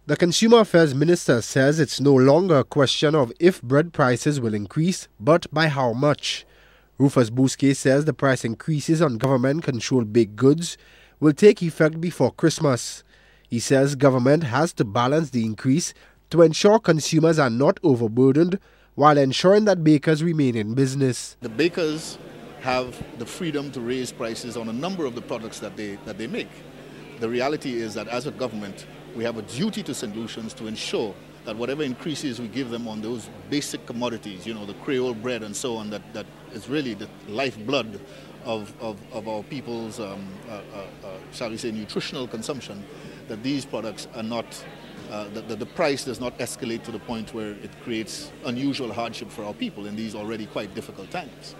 The Consumer Affairs Minister says it's no longer a question of if bread prices will increase, but by how much. Rufus Bousquet says the price increases on government-controlled baked goods will take effect before Christmas. He says government has to balance the increase to ensure consumers are not overburdened while ensuring that bakers remain in business. The bakers have the freedom to raise prices on a number of the products that they make. The reality is that as a government, we have a duty to St. Lucians to ensure that whatever increases we give them on those basic commodities, the Creole bread and so on, that is really the lifeblood of our people's, shall we say, nutritional consumption, that these products are not, that the price does not escalate to the point where it creates unusual hardship for our people in these already quite difficult times.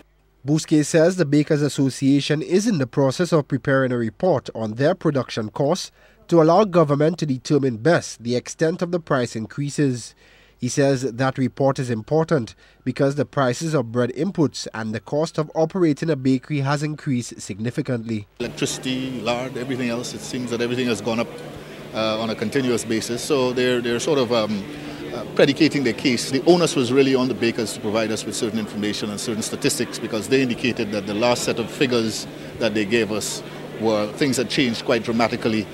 Bousquet says the Bakers Association is in the process of preparing a report on their production costs to allow government to determine best the extent of the price increases. He says that report is important because the prices of bread inputs and the cost of operating a bakery has increased significantly. Electricity, lard, everything else, it seems that everything has gone up on a continuous basis. So they're sort of predicating their case. The onus was really on the bakers to provide us with certain information and certain statistics, because they indicated that the last set of figures that they gave us were things that changed quite dramatically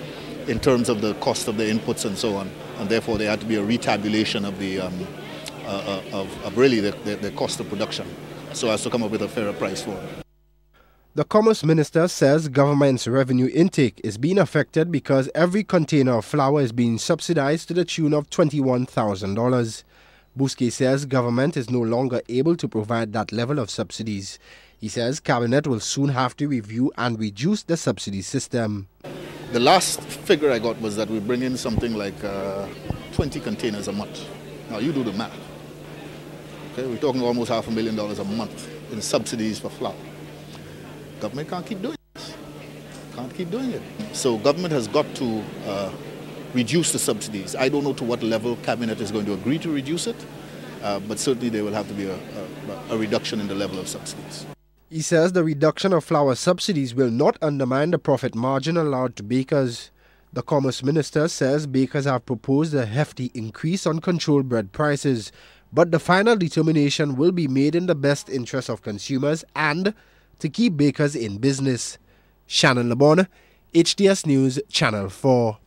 in terms of the cost of the inputs and so on, and therefore there had to be a retabulation of the really the cost of production, so as to come up with a fairer price for it. The Commerce Minister says government's revenue intake is being affected because every container of flour is being subsidized to the tune of $21,000. Bousquet says government is no longer able to provide that level of subsidies. He says Cabinet will soon have to review and reduce the subsidy system. The last figure I got was that we bring in something like 20 containers a month. Now you do the math. Okay, we're talking almost $500,000 a month in subsidies for flour. Government can't keep doing this. Can't keep doing it. So government has got to reduce the subsidies. I don't know to what level Cabinet is going to agree to reduce it, but certainly there will have to be a reduction in the level of subsidies. He says the reduction of flour subsidies will not undermine the profit margin allowed to bakers. The Commerce Minister says bakers have proposed a hefty increase on controlled bread prices, but the final determination will be made in the best interest of consumers and to keep bakers in business. Shannon LeBon, HTS News, Channel 4.